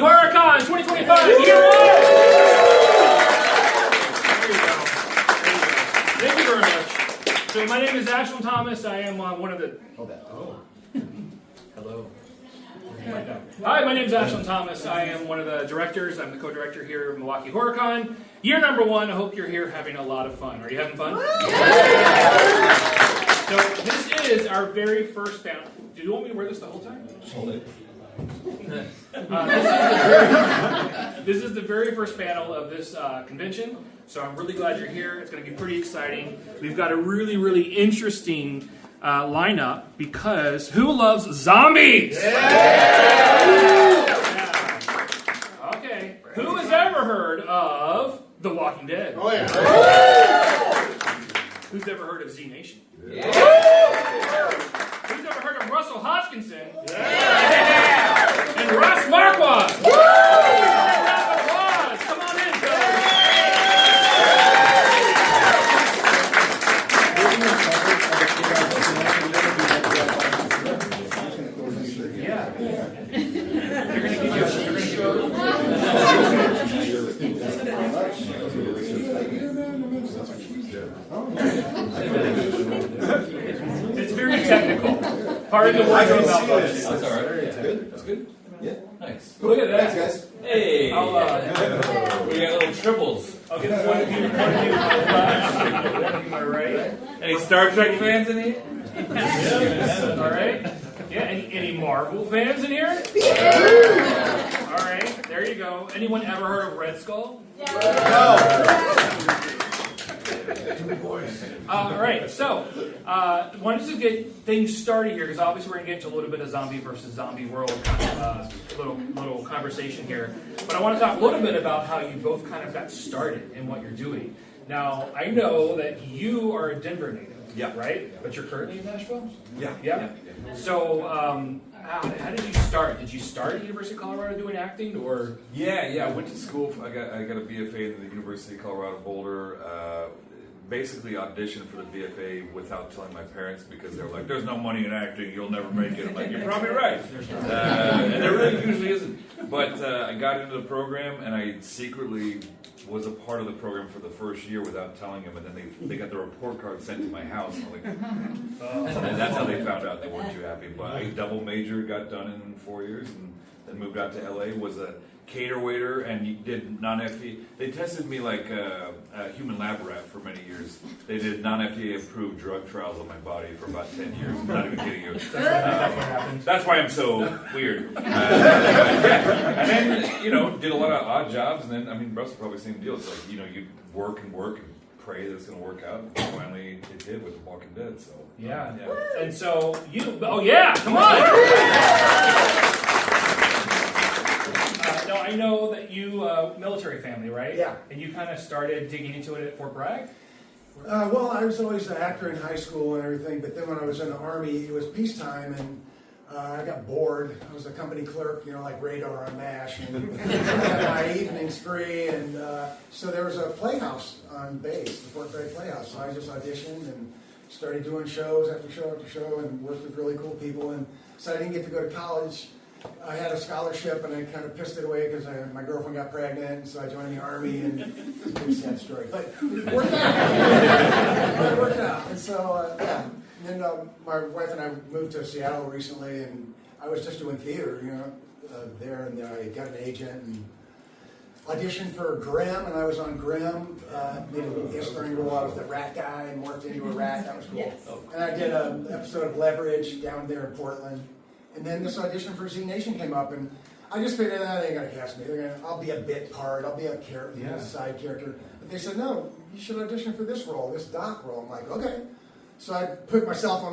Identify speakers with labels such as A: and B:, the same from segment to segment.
A: Horror Con 2025, year one! There you go. Thank you very much. So my name is Ashland Thomas. I am one of the... Oh. Hello. Hi, my name is Ashland Thomas. I am one of the directors. I'm the co-director here at Milwaukee Horror Con. Year number one. I hope you're here having a lot of fun. Are you having fun? So this is our very first panel. Do you want me to wear this the whole time?
B: Hold it.
A: This is the very first panel of this convention. So I'm really glad you're here. It's going to be pretty exciting. We've got a really, really interesting lineup because who loves zombies? Yeah. Okay. Who has ever heard of The Walking Dead?
B: Oh yeah.
A: Who's ever heard of Z Nation? Yeah. Who's ever heard of Russell Hodgkinson? Yeah. And Ross Marquand? Woo! Come on in, yeah. They're going to give It's very technical. Part of the work is about
B: That's all right. That's good. That's good. Yeah. Nice.
A: Look at that.
B: Thanks, guys.
C: Hey.
A: We
C: got little triples.
A: I'll get one of you my right.
C: Any Star Trek fans in here?
A: All right. Yeah. Any Marvel fans in here? Yeah. All right. There you go. Anyone ever heard of Red Skull? All right, so wanted to get things started here because obviously we're going to get into a little bit of zombie versus zombie world kind of little conversation here. But I want to talk a little bit about how you both kind of got started in what you're doing. Now, I know that you are a Denver native, right? But you're currently in Nashville? Yeah. So how did you start? Did you start at the University of Colorado doing acting, or?
C: Yeah. I went to school. I got a BFA at the University of Colorado Boulder. Basically auditioned for the BFA without telling my parents because they were like, "There's no money in acting. You'll never make it." I'm like, "You're probably right," and there really usually isn't. But I got into the program, and I secretly was a part of the program for the first year without telling them, and then they got the report card sent to my house. And I'm like, and that's how they found out they weren't too happy. But I double majored, got done in 4 years, and then moved out to LA. Was a cater waiter and did non-FDA. They tested me like a human lab rat for many years. They did non-FDA approved drug trials on my body for about 10 years. I'm not even kidding you. That's why I'm so weird. And then, did a lot of odd jobs. And then, Russell probably same deal. It's like, you work and pray that it's going to work out. And finally, it did with The Walking Dead. So
A: yeah. And so come on. Now, I know that you, military family, right?
D: Yeah.
A: And you kind of started digging into it at Fort Bragg?
D: Well, I was always an actor in high school and everything, but then when I was in the Army, it was peacetime, and I got bored. I was a company clerk, like Radar on MASH, and I had my evenings free, and so there was a playhouse on base, the Fort Bragg Playhouse, so I just auditioned and started doing shows after show after show and worked with really cool people, and so I didn't get to go to college. I had a scholarship, and I kind of pissed it away because my girlfriend got pregnant, and so I joined the Army, and it's a pretty sad story, but it worked out. It worked out, and so, And then my wife and I moved to Seattle recently, and I was just doing theater, there, and I got an agent, and auditioned for Grimm, and I was on Grimm, made a guest starring role. I was the rat guy, and morphed into a rat. That was cool. Yes. And I did an episode of Leverage down there in Portland. And then this audition for Z Nation came up, and I just figured, they ain't gonna cast me. I'll be a bit part. I'll be a side character. But they said, no, you should audition for this role, this doc role. I'm like, okay. So I put myself on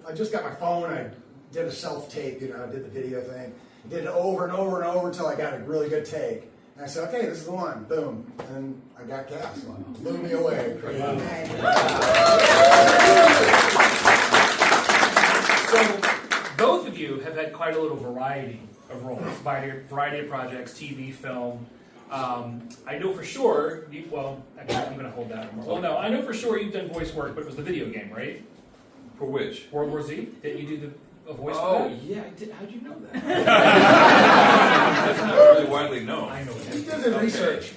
D: I just got my phone. I did a self-tape, did the video thing. Did it over and over and over until I got a really good take. And I said, okay, this is the one. Boom. And I got cast. Blew me away.
A: So, both of you have had quite a little variety of roles, variety of projects, TV, film. I know for sure, I'm going to hold that. Well, no, I know for sure you've done voice work, but it was the video game, right?
C: For which?
A: World War Z? Didn't you do a voice for that?
C: Oh, yeah, I did. How'd you know that? That's not really why
D: good research.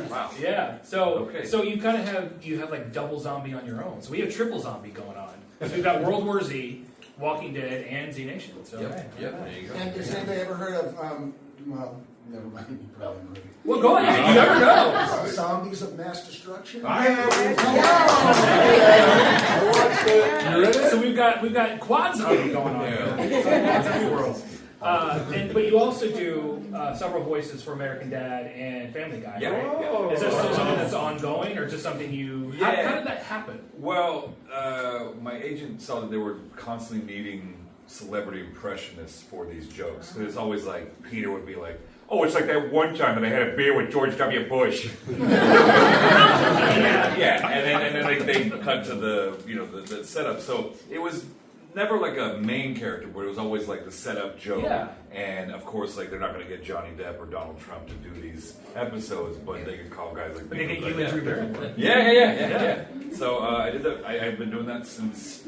C: Wow.
A: Yeah. So
C: Okay.
A: so you kind of have like double zombie on your own. So we have triple zombie going on. So we've got World War Z, Walking Dead, and Z Nation. So
B: Yep. Yep. There you go.
D: And has anybody ever heard of, well, never mind, you probably heard of
A: well, go ahead. You never know.
D: it. Zombies of Mass Destruction?
A: So we've got quad zombie going on here. Quad zombie world. But you also do several voices for American Dad and Family Guy,
C: Yeah.
A: right?
C: Yeah.
A: Is that still something that's ongoing, or just something you? How
C: Yeah.
A: did that happen?
C: Well, my agent saw that they were constantly needing celebrity impressionists for these jokes. 'Cause it's always like Peter would be like, "Oh, it's like that one time that I had a beer with George W. Bush." yeah, and then like they cut to the the setup. So it was never like a main character, but it was always like the setup joke.
A: Yeah.
C: And of course, like they're not going to get Johnny Depp or Donald Trump to do these episodes, but they can call guys like.
A: But they get you
C: like
A: and Drew Barrymore.
C: Yeah. So I did that. I've been doing that since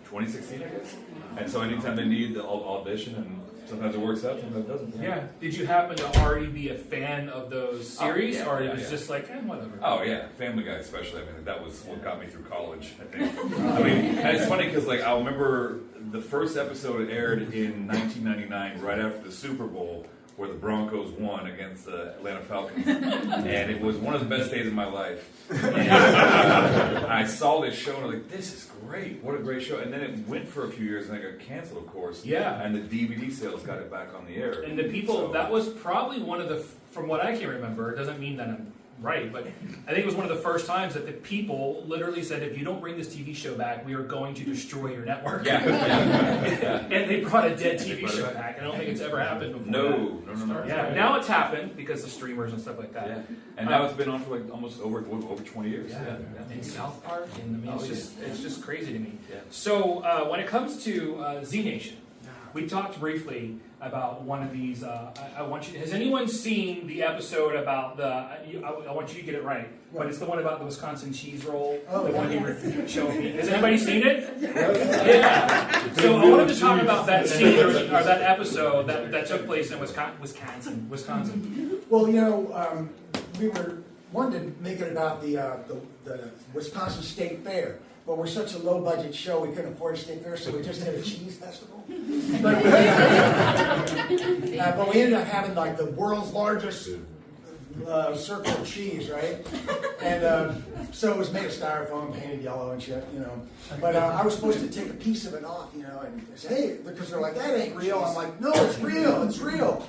C: 2016, I guess. And so anytime they need, I'll audition, and sometimes it works out, sometimes it doesn't.
A: Yeah. Did you happen to already be a fan of those series, or it was just like, whatever?
C: Oh yeah, Family Guy especially. I mean, that was what got me through college, I think. I mean, and it's funny because like I remember the first episode aired in 1999, right after the Super Bowl, where the Broncos won against the Atlanta Falcons, and it was one of the best days of my life. And I saw this show and I was like, "This is great! What a great show!" And then it went for a few years and it got canceled, of course.
A: Yeah.
C: And the DVD sales got it back on the air.
A: And the people,
C: So-
A: that was probably one of the, from what I can remember, it doesn't mean that I'm right, but I think it was one of the first times that the people literally said, if you don't bring this TV show back, we are going to destroy your network.
C: Yeah.
A: And they brought a dead TV show back. I don't think it's ever happened before.
C: No.
A: Yeah, now it's happened because of streamers and stuff like that.
C: Yeah. And now it's been on for like almost over 20 years.
A: Yeah. And South Park, and I mean, it's just crazy to me.
C: Yeah.
A: So when it comes to Z Nation, we talked briefly about one of these. I want you. Has anyone seen the episode about the? I want you to get it right, but it's the one about the Wisconsin cheese roll.
D: Oh,
A: the one you were showing me. Has anybody seen it? Yeah. So I wanted to talk about that scene or that episode that took place in Wisconsin.
D: Well, we were wanted to make it about the Wisconsin State Fair, but we're such a low budget show we couldn't afford a state fair, so we just did a cheese festival. But we ended up having like the world's largest circle of cheese, right? And so it was made of styrofoam, painted yellow and shit, But I was supposed to take a piece of it off, and they say, hey, because they're like, that ain't real. I'm like, no, it's real, it's real.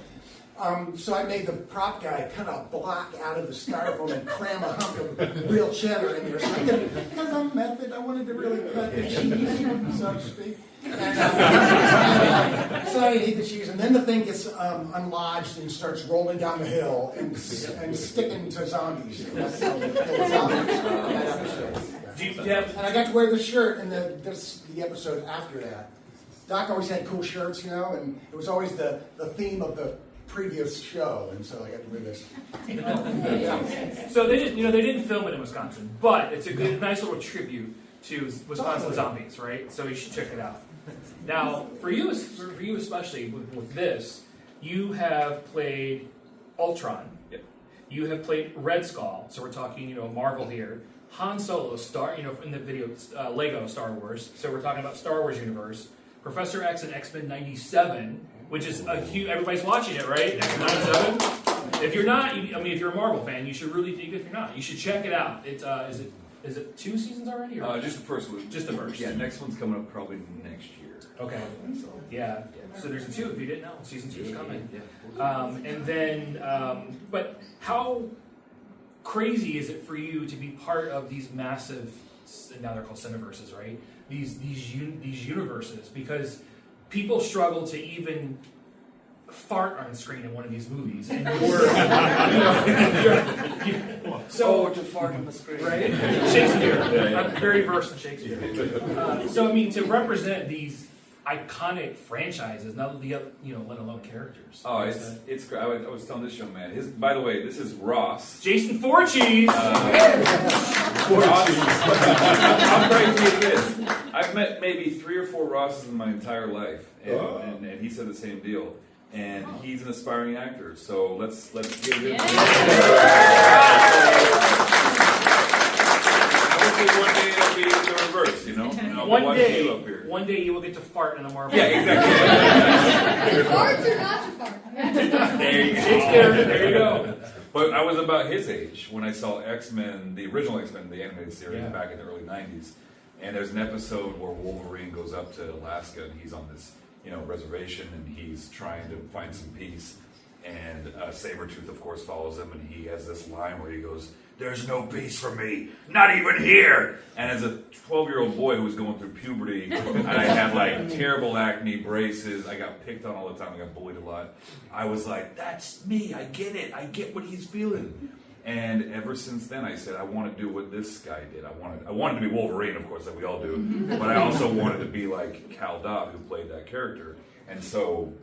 D: So I made the prop guy cut a block out of the styrofoam and cram a hunk of real cheddar in there. So because I'm method, I wanted to really cut the cheese, so to speak. So I ate the cheese, and then the thing gets unlodged and starts rolling down the hill and sticking to zombies. And that's how they killed zombies in that episode. And I got to wear the shirt in the episode after that. Doc always had cool shirts, and it was always the theme of the previous show, and so I got to wear this.
A: So they didn't film it in Wisconsin, but it's a good, nice little tribute to Wisconsin zombies, right? So you should check it out. Now, for you especially with this, you have played Ultron.
C: Yep.
A: You have played Red Skull. So we're talking, Marvel here. Han Solo, in the video, Lego Star Wars. So we're talking about Star Wars universe. Professor X and X-Men '97, which is a huge. Everybody's watching it, right? X-Men '97. If you're not, if you're a Marvel fan, you should really. If you're not, you should check it out. It's is it 2 seasons already? Or?
C: Just the first one.
A: Just the first.
C: Yeah, next one's coming up probably next year.
A: Okay.
C: So.
A: Yeah. So there's a 2 if you didn't know. Season 2 is coming.
C: Yeah.
A: And then, but how crazy is it for you to be part of these massive? Now they're called cineverses, right? These universes, because people struggle to even fart on screen in one of these movies, and so
B: to fart on the screen,
A: right? Shakespeare. I'm very versed in Shakespeare. So to represent these iconic franchises, not let alone characters.
C: Oh, it's great. I was telling this young man. By the way, this is Ross.
A: Jason Forcheese.
C: Ross. How crazy is this? I've met maybe 3 or 4 Rosses in my entire life, and he said the same deal. and he's an aspiring actor. So let's give him. Hopefully one day it'll be the reverse, you know. And I'll watch you up here.
A: One day you will get to fart in a Marvel.
C: Yeah, exactly.
E: Farts or not to fart?
C: There you go.
A: There you go.
C: But I was about his age when I saw X-Men, the original X-Men, the animated series back in the early 90s. And there's an episode where Wolverine goes up to Alaska and he's on this, reservation and he's trying to find some peace. And Sabretooth, of course, follows him and he has this line where he goes, "There's no peace for me, not even here." And as a 12-year-old boy who was going through puberty, and I had like terrible acne, braces, I got picked on all the time, I got bullied a lot. I was like, that's me, I get it, I get what he's feeling. And ever since then, I said, I want to do what this guy did. I wanted to be Wolverine, of course, like we all do, but I also wanted to be like Cal Dobb, who played that character. And so,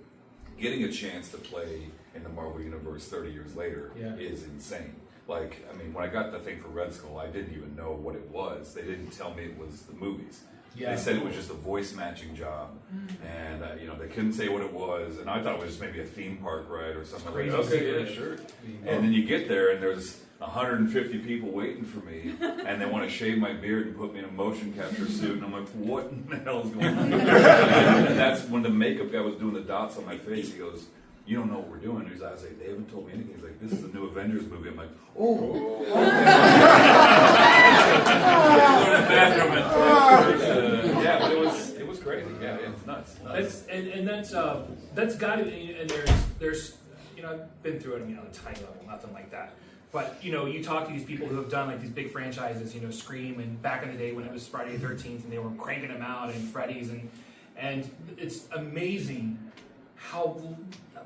C: getting a chance to play in the Marvel Universe 30 years later is insane. Like, I mean, when I got the thing for Red Skull, I didn't even know what it was. They didn't tell me it was the movies. Yeah. They said it was just a voice matching job, and they couldn't say what it was. And I thought it was just maybe a theme park ride or something. Like, okay, yeah, sure. And then you get there, and there's 150 people waiting for me, and they want to shave my beard and put me in a motion capture suit, and I'm like, what in the hell is going on? And that's when the makeup guy was doing the dots on my face. He goes, "You don't know what we're doing." I was like, "They haven't told me anything." He's like, "This is the new Avengers movie." I'm like, "Oh." Yeah, but it was crazy. Yeah, it's nuts.
A: That's got to be, and there's I've been through it on a tiny level, nothing like that. But you talk to these people who have done like these big franchises, Scream, and back in the day when it was Friday the 13th, and they were cranking them out, and Freddy's, and it's amazing how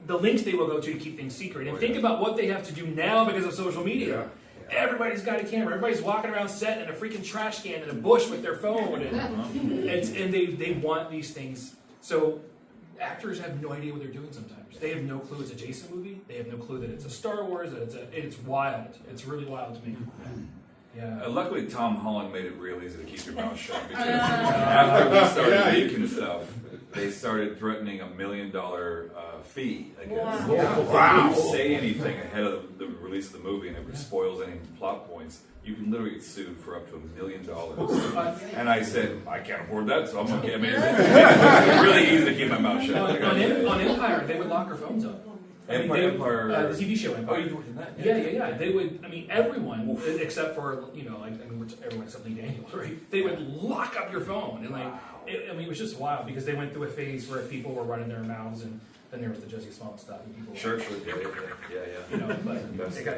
A: the links they will go to keep things secret. And think about what they have to do now because of social media. Yeah. Everybody's got a camera. Everybody's walking around set in a freaking trash can in a bush with their phone, and they want these things. So actors have no idea what they're doing sometimes. They have no clue it's a Jason movie. They have no clue that it's a Star Wars. That it's wild. It's really wild to me. Yeah.
C: Luckily, Tom Holland made it real easy to keep your mouth shut because after we started leaking stuff, they started threatening $1 million fee against. Wow. If you say anything ahead of the release of the movie and it spoils any plot points, you can literally get sued for up to $1 million. And I said, I can't afford that, so I'm okay. I mean, it's really easy to keep my mouth shut.
A: On Empire, they would lock our phones up.
C: Empire.
A: The TV show Empire.
C: Oh, you worked in that?
A: Yeah. They would. I mean, everyone except for everyone except Lee Daniels, right? They would lock up your phone, and it was just wild because they went through a phase where people were running their mouths, and then there was the Jesse Smollett stuff, and people.
C: Sure.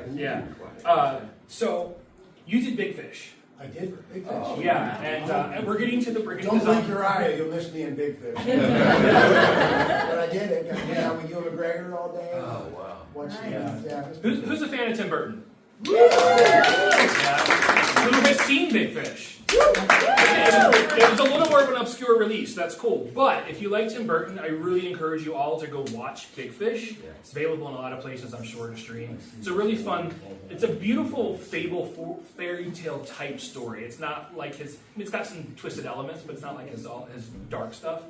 A: Yeah. So you did Big Fish.
D: I did Big Fish.
A: Oh, yeah, and we're getting to the.
D: Don't blink your eye, you'll miss me in Big Fish. But I did it. I hung out with Ewan McGregor all day.
C: Oh wow!
A: Who's a fan of Tim Burton? Who has seen Big Fish? It was a little more of an obscure release. That's cool. But if you like Tim Burton, I really encourage you all to go watch Big Fish. It's available in a lot of places, I'm sure, to stream. It's a really fun. It's a beautiful fable fairy tale type story. It's not like his. I mean, it's got some twisted elements, but it's not like his dark stuff.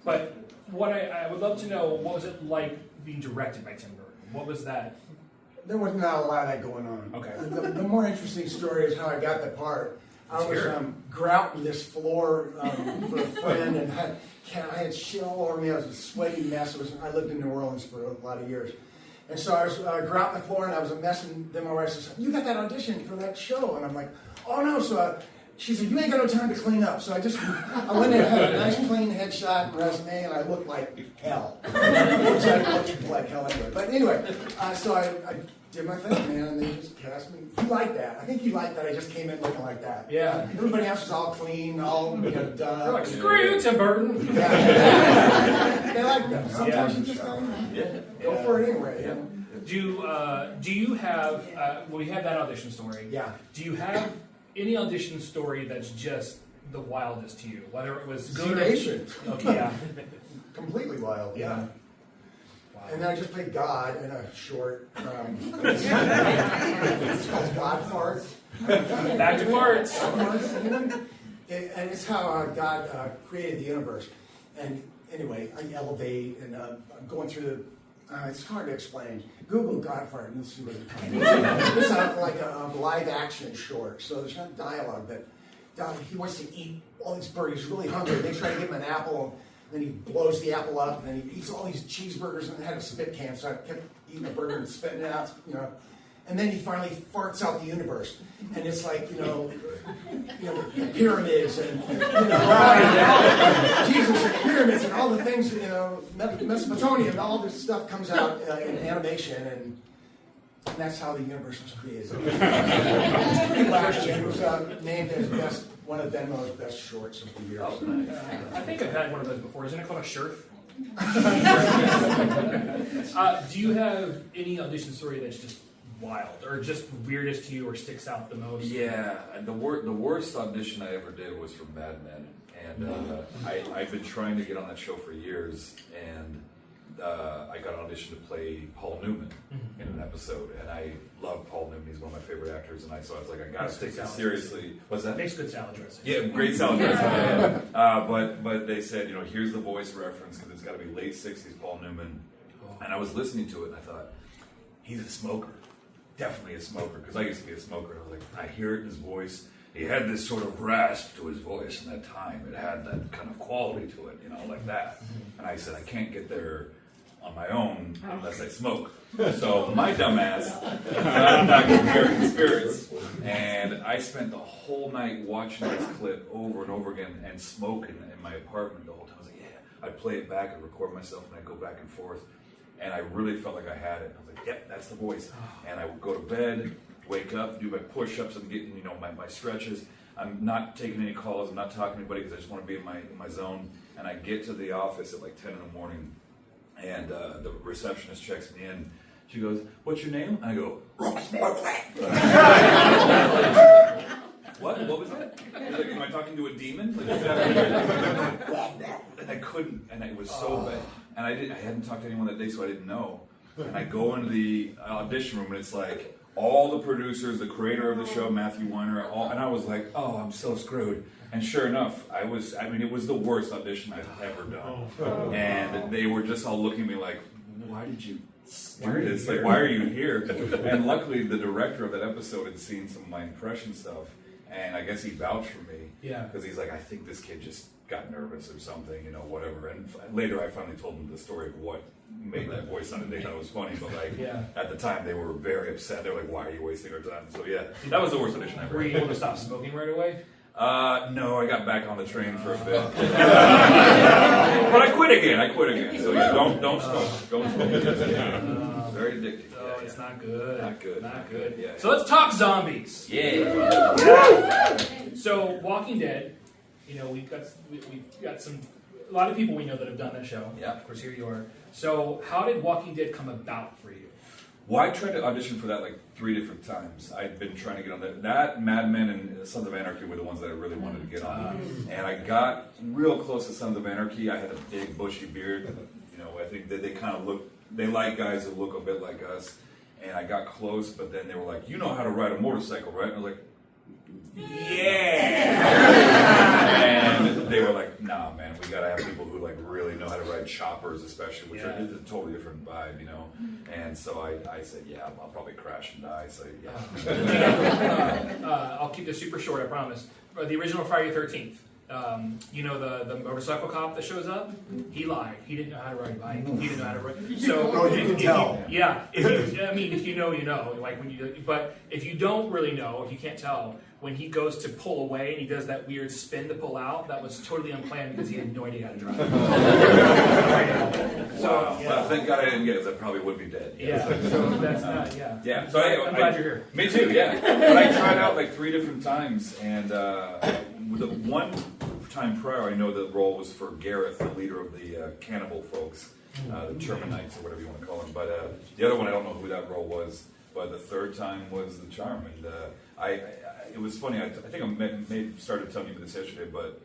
A: But what I would love to know, what was it like being directed by Tim Burton? What was that?
D: There was not a lot of that going on.
A: Okay.
D: The more interesting story is how I got the part. I was grouting this floor for a friend, and I had shit all over me. I was a sweaty mess. I lived in New Orleans for a lot of years. And so I was grouting the floor, and I was a mess, and then my wife says, "You got that audition for that show?" And I'm like, "Oh, no." So she said, "You ain't got no time to clean up." So I went in and had a nice clean headshot and resume, and I looked like hell. Which I looked like hell anyway. But anyway, so I did my thing, man, and they just cast me. You like that? I think you like that. I just came in looking like that.
A: Yeah.
D: Everybody else was all clean, all done.
A: They're like, screw you, Tim Burton.
D: Yeah. They like that. Sometimes you just go for it anyway. Yeah.
A: Do you have? We had that audition story.
D: Yeah.
A: Do you have any audition story that's just the wildest to you? Whether it was good or okay, yeah.
D: Completely wild. Yeah.
A: Wow.
D: And then I just played God in a short. It's called God Farts.
A: Back to farts.
D: And it's how God created the universe. And anyway, I elevate, and I'm going through It's hard to explain. Google Godfart and you'll see what it's talking about. It's like a live action short, so there's not dialogue, but he wants to eat all these burgers. He's really hungry. They try to give him an apple, then he blows the apple up, and then he eats all these cheeseburgers and had a spit can, so I kept eating a burger and spitting it out, And then he finally farts out the universe, and it's like the pyramids and Jesus and the pyramids and all the things Mesopotamia and all this stuff comes out in animation, and that's how the universe was created. It's pretty wacky. It was named as one of Venmo's best shorts of the year.
A: Oh, nice. I think I've had one of those before. Isn't it called a shirf? Do you have any audition story that's just wild or just weirdest to you or sticks out the most?
C: Yeah, and the worst audition I ever did was for Mad Men, and I've been trying to get on that show for years, and I got an audition to play Paul Newman in an episode, and I love Paul Newman. He's one of my favorite actors, and so I was like, I gotta take this seriously. What's that?
A: Makes good salad dressing.
C: Yeah, great salad dressing. But they said, here's the voice reference because it's got to be late '60s Paul Newman, and I was listening to it, and I thought, he's a smoker. Definitely a smoker, because I used to be a smoker. And I was like, I hear it in his voice. He had this sort of rasp to his voice in that time. It had that kind of quality to it, like that. And I said, I can't get there on my own unless I smoke. So my dumbass got back to American Spirits, and I spent the whole night watching this clip over and over again and smoking in my apartment the whole time. I was like, I'd play it back and record myself, and I'd go back and forth. And I really felt like I had it. I was like, yep, that's the voice. And I would go to bed, wake up, do my push-ups, and getting, my stretches. I'm not taking any calls. I'm not talking to anybody because I just want to be in my zone. And I get to the office at like 10 in the morning, and the receptionist checks me in. She goes, "What's your name?" And I go, "Ross Marquand." What was that? Like, am I talking to a demon? Like, and I couldn't, and it was so bad. And I hadn't talked to anyone that day, so I didn't know. And I go into the audition room, and it's like all the producers, the creator of the show, Matthew Weiner, and I was like, oh, I'm so screwed. And sure enough, it was the worst audition I've ever done. And they were just all looking at me like, why did you do this? Like, why are you here? And luckily, the director of that episode had seen some of my impression stuff, and I guess he vouched for me.
A: Yeah.
C: Because he's like, I think this kid just got nervous or something, whatever. And later I finally told him the story of what made that voice sound, and they thought it was funny, but at the time they were very upset. They were like, why are you wasting our time? So that was the worst audition ever.
A: Were you able to stop smoking right away?
C: No, I got back on the train for a bit. But I quit again. So don't smoke. Don't smoke. Very addictive.
A: Oh, it's not good.
C: Not good.
A: Not good.
C: Yeah.
A: So let's talk zombies.
C: Yeah.
A: So Walking Dead, we've got a lot of people we know that have done that show.
C: Yeah.
A: Of course, here you are. So how did Walking Dead come about for you?
C: Well, I tried to audition for that like 3 different times. I'd been trying to get on that. Mad Men, and Sons of Anarchy were the ones that I really wanted to get on. And I got real close to Sons of Anarchy. I had a big bushy beard. I think that they kind of they like guys who look a bit like us. And I got close, but then they were like, you know how to ride a motorcycle, right? And I was like, yeah. And they were like, nah, man, we gotta have people who like really know how to ride choppers, especially, which are a totally different vibe, And so I said, yeah, I'll probably crash and die. So
A: I'll keep this super short, I promise. The original Friday the 13th. The motorcycle cop that shows up, he lied. He didn't know how to ride a bike. He didn't know how to ride. So
D: you can tell.
A: If you know, you know. But if you don't really know, if you can't tell, when he goes to pull away and he does that weird spin to pull out, that was totally unplanned because he had no idea how to drive.
C: Well, thank God I didn't get it. I probably would be dead.
A: So that's not.
C: Yeah. So
A: I'm glad you're here.
C: Me too. Yeah. But I tried out like 3 different times, and the one time prior, I know the role was for Gareth, the leader of the cannibal folks, the Terminites or whatever you want to call them. But the other one, I don't know who that role was. But the 3rd time was the charm, and it was funny. I think I started telling you this yesterday, but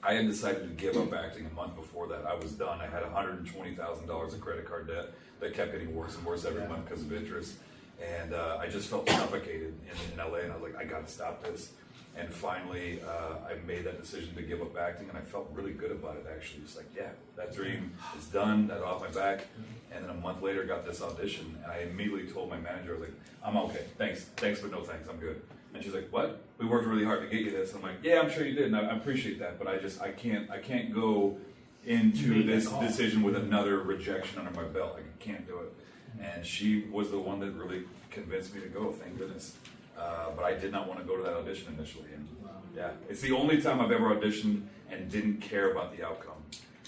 C: I had decided to give up acting a month before that. I was done. I had $120,000 of credit card debt that kept getting worse and worse every month because of interest, and I just felt suffocated in LA. And I was like, I got to stop this. And finally, I made that decision to give up acting, and I felt really good about it, actually. It's like, yeah, that dream is done, that's off my back. And then a month later, got this audition, and I immediately told my manager, I was like, I'm okay, thanks, but no thanks, I'm good. And she's like, what? We worked really hard to get you this. I'm like, yeah, I'm sure you did, and I appreciate that, but I can't go into this decision with another rejection under my belt. I can't do it. And she was the one that really convinced me to go, thank goodness. But I did not want to go to that audition initially. And yeah, it's the only time I've ever auditioned and didn't care about the outcome,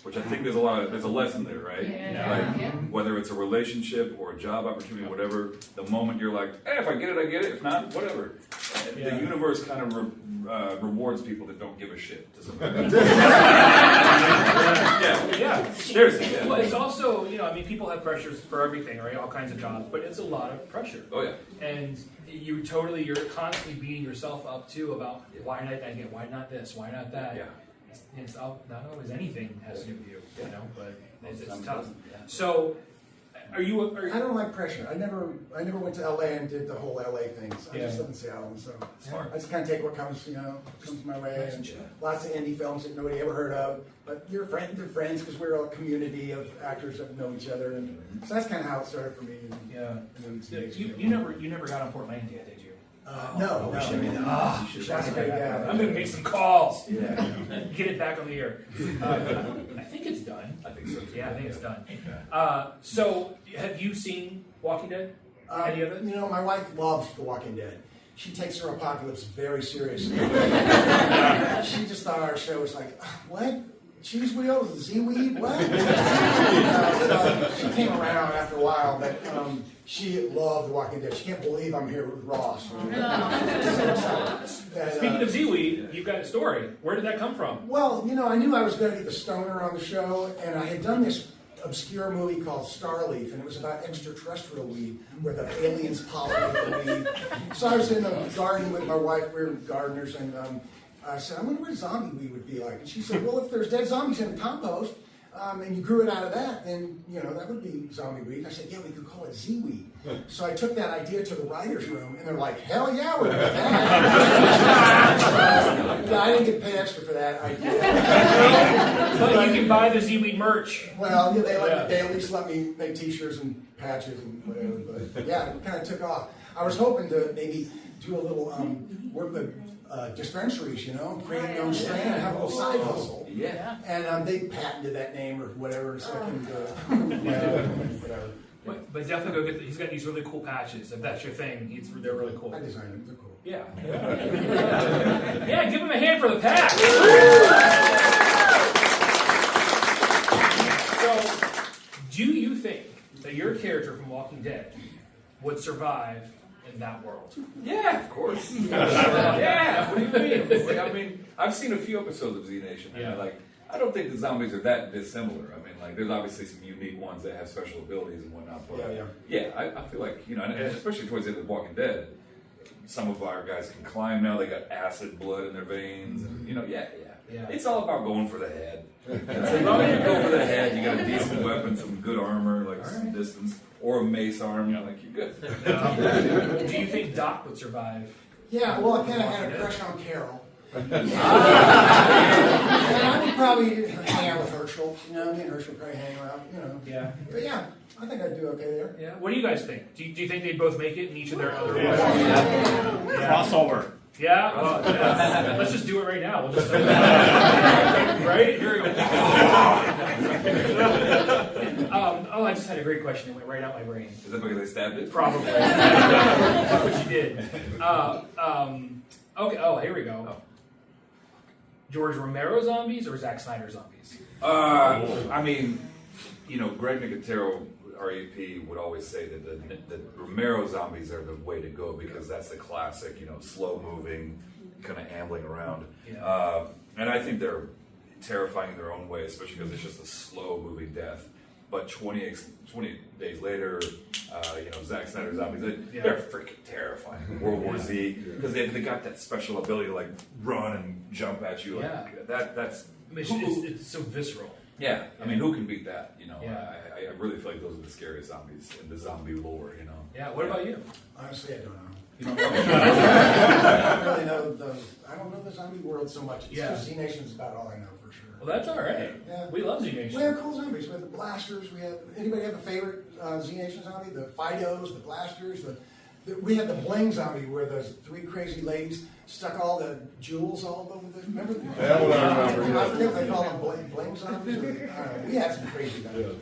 C: which I think there's a lesson there, right?
E: Yeah.
C: Whether it's a relationship or a job opportunity, whatever, the moment you're like, hey, if I get it, I get it. If not, whatever. The universe kind of rewards people that don't give a shit. To some extent.
A: Yeah.
C: Seriously. Yeah.
A: Well, it's also, people have pressures for everything, right? All kinds of jobs, but it's a lot of pressure.
C: Oh yeah.
A: And you're constantly beating yourself up too about why not that again, why not this, why not that.
C: Yeah.
A: It's not always anything has to do with you, but it's tough.
B: Yeah.
A: So, are you?
D: I don't like pressure. I never went to LA and did the whole LA things. I just
A: Yeah.
D: live in Seattle, so
C: Smart.
D: I just kind of take what comes my way. And lots of indie films that nobody ever heard of, but they're friends because we're a community of actors that know each other, and so that's kind of how it started for me.
A: Yeah.
D: And then
A: You never got on Portlandia, did you?
D: No.
A: That's
D: That's
A: okay.
D: great, yeah.
A: I'm gonna make some calls.
C: Yeah.
A: Get it back on the air. I think it's done.
C: I think so too.
A: Yeah, I think it's done. So, have you seen Walking Dead? Any of it?
D: My wife loves The Walking Dead. She takes her apocalypse very seriously. She just thought our show was like, what? Cheese wheels, Z-weed, what? So she came around after a while, but she loved The Walking Dead. She can't believe I'm here with Ross.
A: Speaking of Z-weed, you've got a story. Where did that come from?
D: Well, I knew I was going to be the stoner on the show, and I had done this obscure movie called Starleaf, and it was about extraterrestrial weed, where the aliens pollinate the weed. So I was in the garden with my wife, we were gardeners, and I said, I wonder what zombie weed would be like. And she said, well, if there's dead zombies in the compost, and you grew it out of that, then, that would be zombie weed. And I said, yeah, we could call it Z-weed. So I took that idea to the writer's room, and they're like, hell yeah, we're doing that. Yeah, I didn't get paid extra for that idea.
A: But you can buy the Z-weed merch.
D: Well, they at least let me make t-shirts and patches and whatever. But yeah, it kind of took off. I was hoping to maybe do a little work with dispensaries, create your own strain and have a little side hustle.
C: Yeah.
D: And they patented that name or whatever, so I can whatever.
A: But definitely go get. He's got these really cool patches. If that's your thing, they're really cool.
D: I designed them. They're cool.
A: Yeah. Yeah. Give him a hand for the patch. So, do you think that your character from Walking Dead would survive in that world?
C: Yeah, of course.
A: Yeah.
C: What do you mean? I mean, I've seen a few episodes of Z Nation, and I don't think the zombies are that dissimilar. I mean, there's obviously some unique ones that have special abilities and whatnot. But I feel like and especially towards the end of Walking Dead, some of our guys can climb now. They got acid blood in their veins, and it's all about going for the head. As long as you go for the head, you got a decent weapon, some good armor, like some distance, or a mace arm. You're good.
A: Do you think Doc would survive?
D: Yeah, well, I kind of had a crush on Carol. And I would probably hang out with Herschel. Me and Herschel probably hang around,
A: Yeah.
D: But yeah, I think I'd do okay there.
A: Yeah. What do you guys think? Do you think they'd both make it in each of their other roles?
E: Crossover.
A: Yeah? Well, yeah. Let's just do it right now. We'll just right? Here we go. I just had a great question. It went right out my brain.
C: Is that because they stabbed it?
A: Probably. That's what you did. Okay. Oh, here we go. George Romero zombies or Zack Snyder zombies?
C: I mean, Greg Nicotero, REP, would always say that the Romero zombies are the way to go because that's the classic, slow moving, kind of ambling around.
A: Yeah.
C: And I think they're terrifying in their own way, especially because it's just a slow moving death. But 20 days later, Zack Snyder zombies, they're freaking terrifying. World War Z, because they got that special ability to run and jump at you. That's
A: It's so visceral.
C: yeah. I mean, who can beat that?
A: Yeah.
C: I really feel like those are the scariest zombies in the zombie lore.
A: Yeah. What about you?
D: Honestly, I don't know.
C: You don't know?
D: really know I don't know the zombie world so much. Z Nation's about all I know for sure.
A: Well, that's all right.
D: Yeah.
A: We love Z Nation.
D: We have cool zombies. We have the blasters. Anybody have a favorite Z Nation zombie? The Fidos, the blasters. We had the bling zombie where those 3 crazy ladies stuck all the jewels all over the. Remember?
F: Yeah, well, I remember.
D: I forget if they call them bling zombies. We had some crazy guys.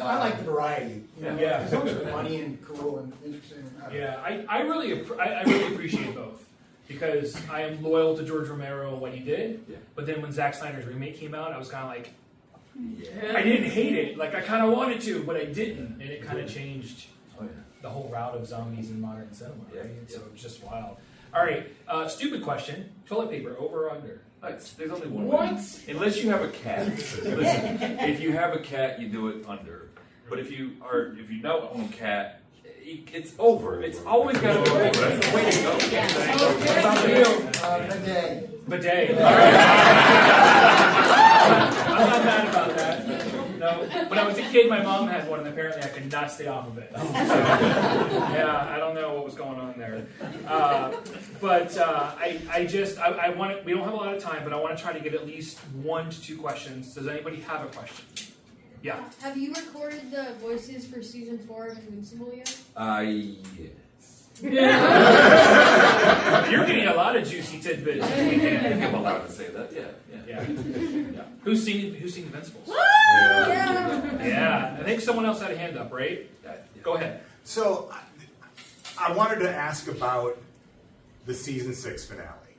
D: I like the variety.
A: Yeah.
D: As long as they're funny and cool and interesting.
A: I really appreciate both. Because I am loyal to George Romero and what he did, but then when Zack Snyder's remake came out, I was kind of like, I didn't hate it. Like, I kind of wanted to, but I didn't. And it kind of changed the whole route of zombies in modern cinema. Right? So it was just wild. All right, stupid question. Toilet paper, over or under?
C: There's only one.
A: What?
C: Way. Unless you have a cat. Listen, if you have a cat, you do it under. But if you don't own a cat, it's over. It's always got to be over. That's the way to go.
A: What about you?
D: Bidet.
A: Bidet. All right. I'm not mad about that. No. When I was a kid, my mom had one, and apparently I could not stay off of it. So, yeah, I don't know what was going on there. But I want. We don't have a lot of time, but I want to try to get at least 1 to 2 questions. Does anybody have a question? Yeah.
G: Have you recorded the voices for season 4 of Invincible yet?
C: Yes.
A: You're getting a lot of juicy tidbits this weekend.
C: I'm allowed to say that. Yeah.
A: Who's seen Invincibles?
G: Yeah.
A: I think someone else had a hand up, right? Go ahead.
E: So, I wanted to ask about the season 6 finale.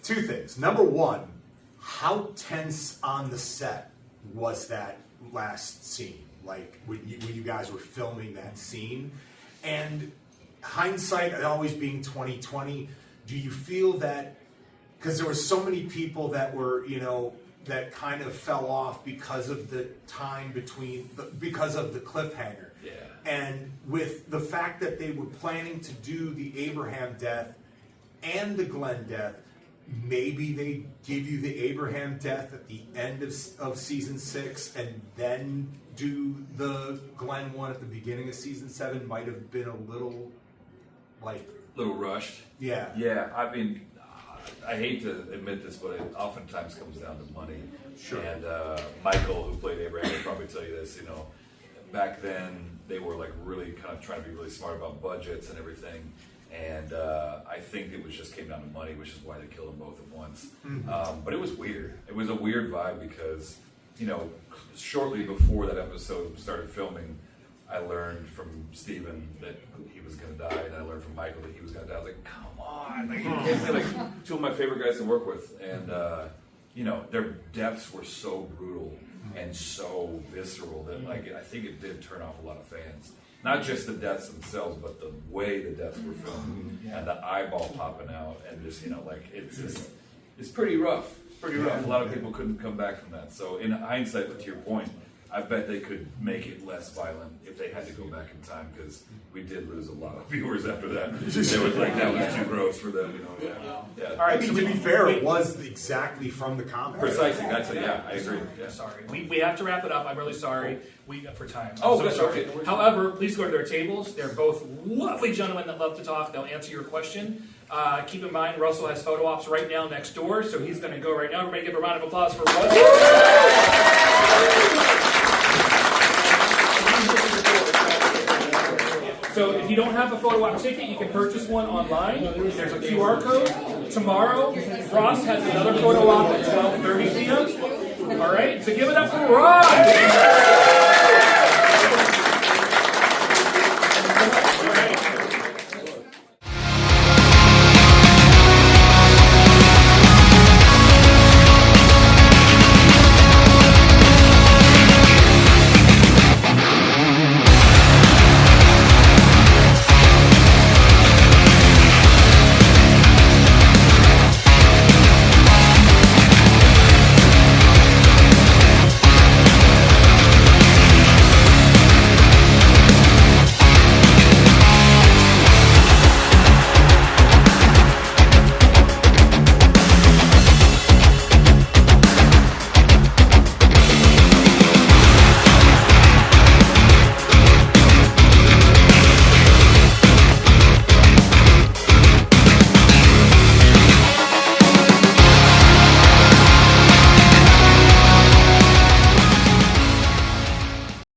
E: 2 things. Number 1, how tense on the set was that last scene? Like when you guys were filming that scene, and hindsight always being 2020, do you feel that because there were so many people that were that kind of fell off because of the time because of the cliffhanger, and with the fact that they were planning to do the Abraham death and the Glenn death, maybe they give you the Abraham death at the end of season 6 and then do the Glenn one at the beginning of season 7 might have been a little
C: rushed.
E: Yeah.
C: I mean, I hate to admit this, but it oftentimes comes down to money.
E: Sure.
C: And Michael, who played Abraham, will probably tell you this. Back then they were like really kind of trying to be really smart about budgets and everything. And I think it just came down to money, which is why they killed them both at once.
E: Mm-hmm.
C: But it was weird. It was a weird vibe because, shortly before that episode started filming, I learned from Steven that he was going to die, and I learned from Michael that he was going to die. I was like, come on. Like 2 of my favorite guys to work with. And, their deaths were so brutal and so visceral that, I think it did turn off a lot of fans. Not just the deaths themselves, but the way the deaths were filmed and the eyeball popping out, and just it's pretty rough. Pretty rough. A lot of people couldn't come back from that. So in hindsight, to your point, I bet they could make it less violent if they had to go back in time, because we did lose a lot of viewers after that. They was like, that was too gross for them. Yeah.
A: All right.
E: To be fair, it was exactly from the comic.
C: Precisely. I agree. Yeah.
A: Sorry. We have to wrap it up. I'm really sorry. For time.
C: Oh,
A: so
C: that's
A: sorry.
C: okay.
A: However, please go to their tables. They're both lovely gentlemen that love to talk. They'll answer your question. Keep in mind, Russell has photo ops right now next door, so he's going to go right now. Everybody give a round of applause for Russell. So if you don't have a photo op ticket, you can purchase one online. There's a QR code. Tomorrow, Ross has another photo op at 12:30 p.m. All right, so give it up for Ross!